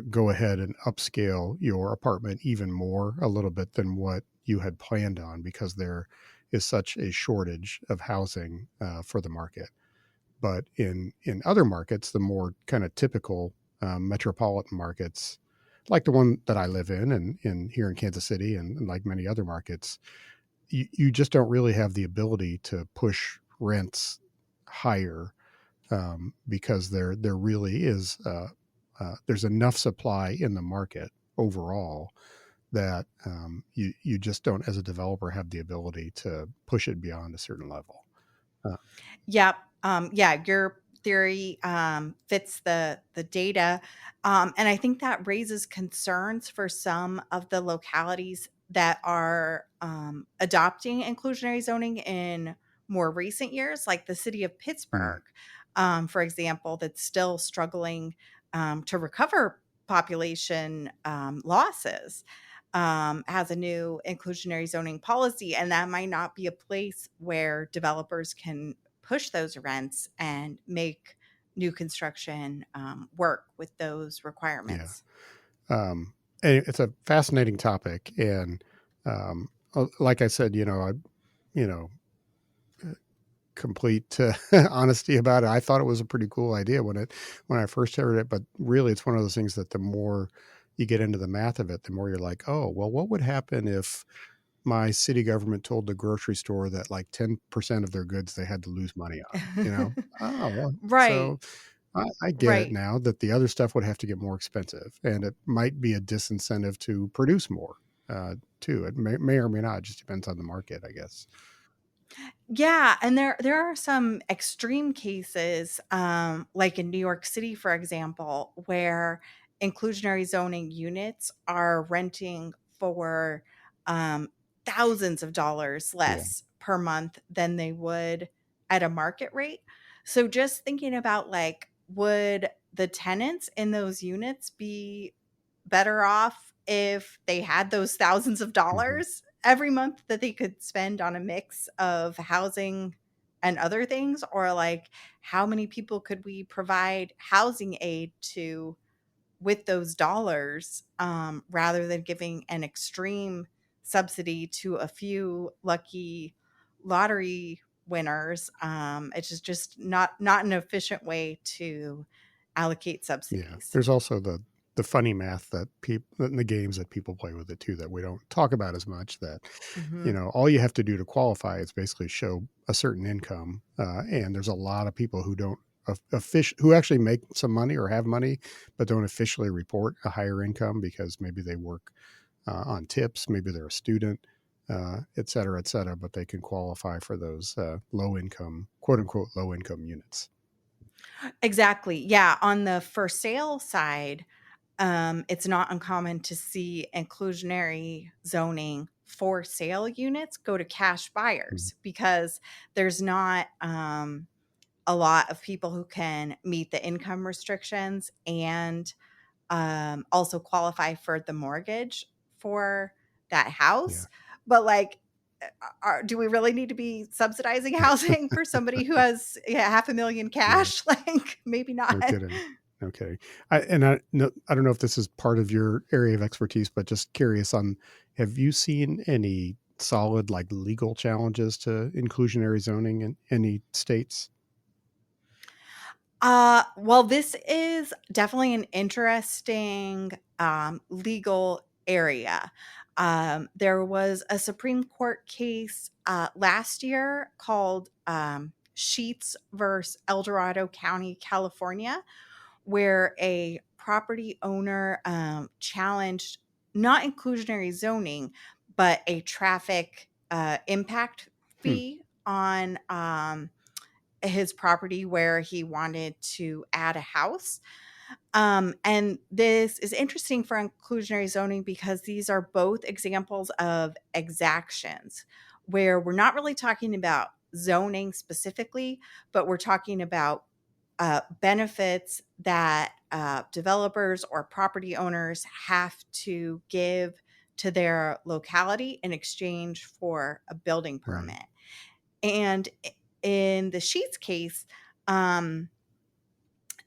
go ahead and upscale your apartment even more, a little bit, than what you had planned on, because there is such a shortage of housing for the market. But in other markets, the more kind of typical metropolitan markets, like the one that I live in, and here in Kansas City, and like many other markets, you just don't really have the ability to push rents higher because there really is there's enough supply in the market overall that you just don't, as a developer, have the ability to push it beyond a certain level. Uh, Yep. Yeah, your theory fits the data, and I think that raises concerns for some of the localities that are adopting inclusionary zoning in more recent years, like the city of mm, Pittsburgh, for example, that's still struggling to recover population losses. Has a new inclusionary zoning policy, and that might not be a place where developers can push those rents and make new construction work with those yeah, requirements. and it's a fascinating topic, and like I said, you know, complete honesty about it. I thought it was a pretty cool idea when I first heard it, but really, it's one of those things that the more you get into the math of it, the more you're like, oh, well, what would happen if my city government told the grocery store that like 10% of their goods they had to lose money on, you know? Oh, well, Right. so I get it Right. now that the other stuff would have to get more expensive, and it might be a disincentive to produce more, too. It may or may not. It just depends on the market, I guess. Yeah, and there are some extreme cases, like in New York City, for example, where inclusionary zoning units are renting for um, thousands of dollars Yeah. less per month than they would at a market rate. So just thinking about like, would the tenants in those units be better off if they had those thousands of Mhm. dollars every month that they could spend on a mix of housing and other things? Or like, how many people could we provide housing aid to with those dollars, rather than giving an extreme subsidy to a few lucky lottery winners? It's just not an efficient way to allocate Yeah. subsidies. There's also the funny math that people in the games that people play with it too that we don't talk about as much, that, Hmm. all you have to do to qualify is basically show a certain income, and there's a lot of people who don't who actually make some money or have money, but don't officially report a higher income because maybe they work on tips, maybe they're a student, et cetera, but they can qualify for those low income, quote unquote, low income units. Exactly. Yeah. On the for sale side, it's not uncommon to see inclusionary zoning for sale units go to cash Mm. buyers because there's not a lot of people who can meet the income restrictions and also qualify for the mortgage for that Yeah. house. But like, do we really need to be subsidizing housing for somebody who has, yeah, half a million Yeah. cash? Like, maybe not. No kidding. No kidding. I don't know if this is part of your area of expertise, but just curious on, have you seen any solid like legal challenges to inclusionary zoning in any states? Well, this is definitely an interesting legal area. There was a Supreme Court case last year called Sheets versus El Dorado County, California, where a property owner challenged not inclusionary zoning, but a traffic impact Hmm. fee on his property where he wanted to add a house. And this is interesting for inclusionary zoning because these are both examples of exactions where we're not really talking about zoning specifically, but we're talking about benefits that developers or property owners have to give to their locality in exchange for a building Right. permit. And in the Sheets case, um,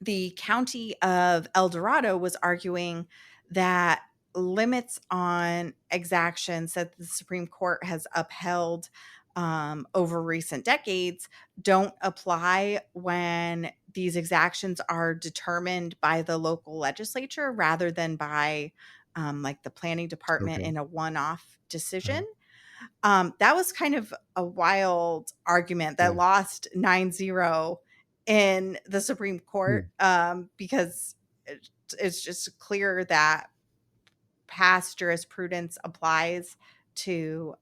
the county of El Dorado was arguing that limits on exactions that the Supreme Court has upheld over recent decades don't apply when these exactions are determined by the local legislature rather than by like the planning department Okay. in a one-off decision. Uh, That was kind of a wild argument that yeah. lost 9-0 in the Supreme Court, Hmm. because it's just clear that past jurisprudence applies to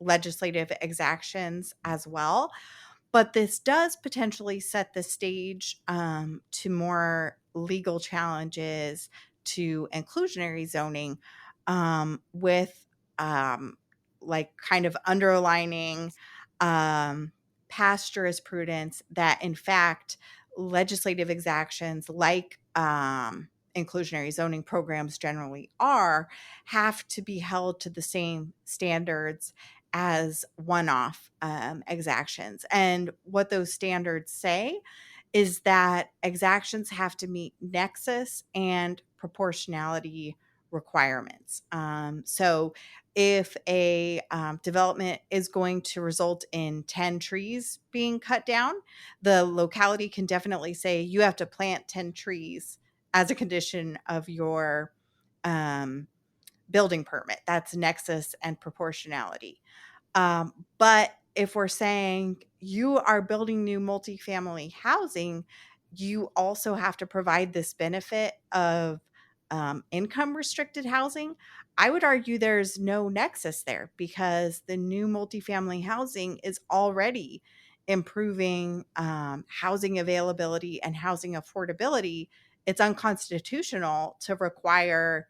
legislative exactions as well. But this does potentially set the stage to more legal challenges to inclusionary zoning, with um, like kind of underlining um, past jurisprudence that, in fact, legislative exactions like inclusionary zoning programs generally are have to be held to the same standards as one-off exactions. And what those standards say is that exactions have to meet nexus and proportionality requirements. So if a development is going to result in 10 trees being cut down, the locality can definitely say you have to plant 10 trees as a condition of your um, building permit. That's nexus and proportionality. But if we're saying you are building new multifamily housing, you also have to provide this benefit of income restricted housing. I would argue there's no nexus there because the new multifamily housing is already improving housing availability and housing affordability. It's unconstitutional to require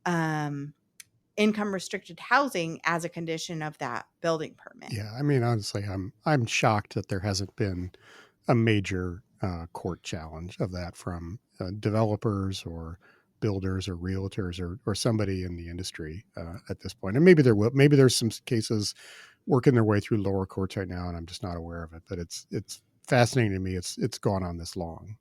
um, income restricted housing as a condition of that building permit. Yeah, I mean, honestly, I'm shocked that there hasn't been a major court challenge of that from developers or builders or realtors or somebody in the industry at this point. And maybe there will. Maybe there's some cases working their way through lower courts right now, and I'm just not aware of it. But it's fascinating to me. It's gone on this long.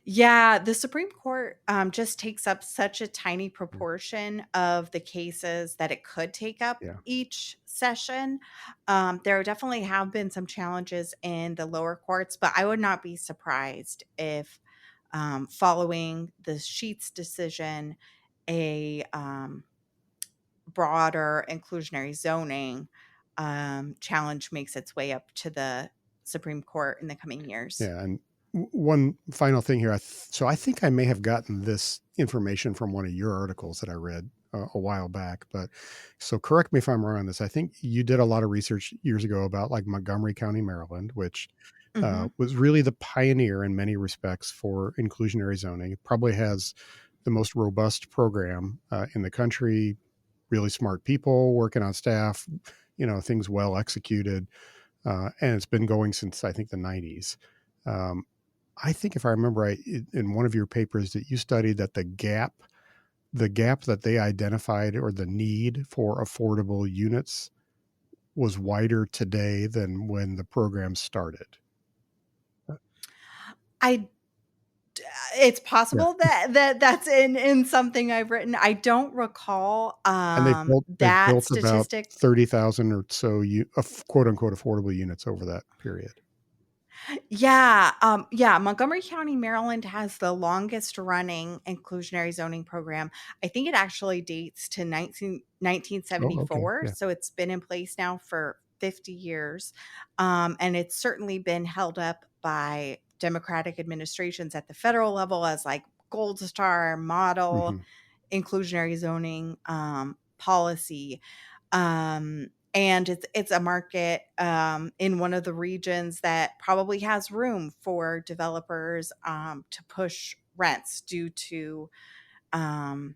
Yeah, the Supreme Court just takes up such a tiny Yeah. proportion of the cases that it could take up Yeah. each session. There definitely have been some challenges in the lower courts, but I would not be surprised if, following the Sheets decision, a broader inclusionary zoning challenge makes its way up to the Supreme Court in the coming years. Yeah, and one final thing here. So I think I may have gotten this information from one of your articles that I read a while back. But so correct me if I'm wrong on this. I think you did a lot of research years ago about like Montgomery County, Maryland, which Hmm. was really the pioneer in many respects for inclusionary zoning. It probably has the most robust program in the country. Really smart people working on staff. Things well executed, and it's been going since I think the 90s. Um, I think if I remember right, in one of your papers that you studied that the gap that they identified or the need for affordable units was wider today than when the program started. I It's Yeah, possible that's in something I've written. I don't recall and they've that built about statistic. 30,000 or so quote unquote affordable units over that period. Yeah, yeah, Montgomery County, Maryland has the longest running inclusionary zoning program. I think it actually dates to nineteen seventy Oh, okay, four, yeah, so it's been in place now for 50 years. And it's certainly been held up by Democratic administrations at the federal level as like gold star model hmm inclusionary zoning policy. And it's a market in one of the regions that probably has room for developers to push rents due to um,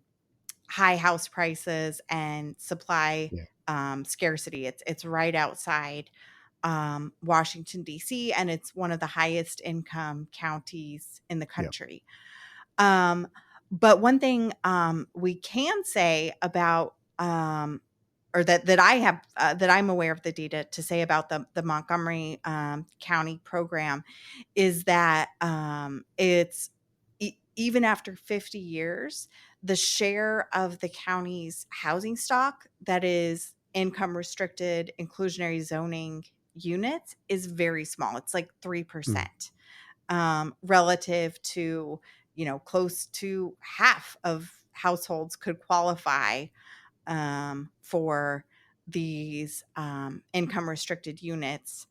high house prices and supply yeah, scarcity. It's right outside Washington D.C. and it's one of the highest income counties in the yeah, country. Um, but one thing we can say about or that I have that I'm aware of the data to say about the Montgomery County program is that it's even after 50 years, the share of the county's housing stock that is income restricted inclusionary zoning units is very small. It's like mm, 3%, relative to, close to half of households could qualify for these income restricted units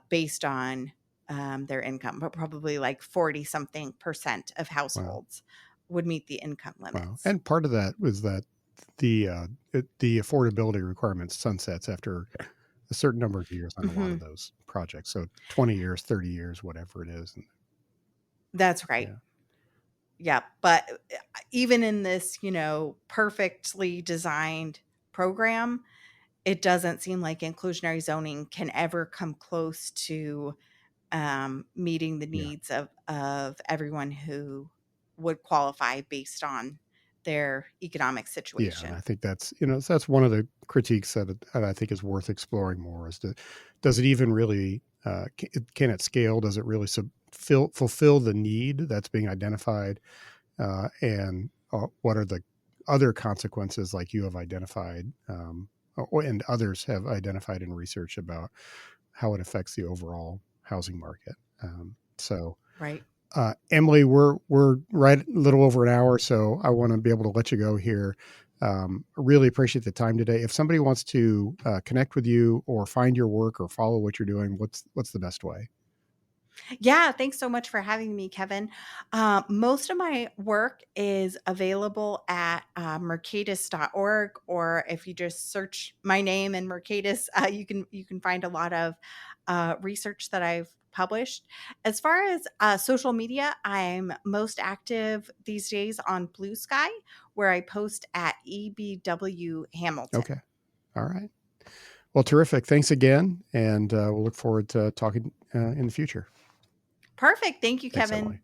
based on their income, but probably like 40 something percent of wow, households would meet the income wow. limits. And part of that was that the affordability requirements sunsets after a certain number of years on a lot of Hmm. those projects. So 20 years, 30 years, whatever it is. And That's right. yeah. Yeah. But even in this, perfectly designed program, it doesn't seem like inclusionary zoning can ever come close to meeting the Yeah. needs of everyone who would qualify based on their economic Yeah. And situation. I think that's one of the critiques that I think is worth exploring more is does it even really, can it scale? Does it really fulfill the need that's being identified? And what are the other consequences like you have identified, and others have identified in research about how it affects the overall housing market. So Right. Emily, we're right a little over an hour, so I want to be able to let you go here. Really appreciate the time today. If somebody wants to connect with you or find your work or follow what you're doing, what's the best way? Yeah, thanks so much for having me, Kevin. Most of my work is available at mercatus.org, or if you just search my name and Mercatus, you can find a lot of research that I've published. As far as social media, I'm most active these days on Blue Sky, where I post at EBW Hamilton. Okay. All right. Well, terrific. Thanks again, and we'll look forward to talking in the future. Perfect. Thank you, Thanks, Kevin. Emily.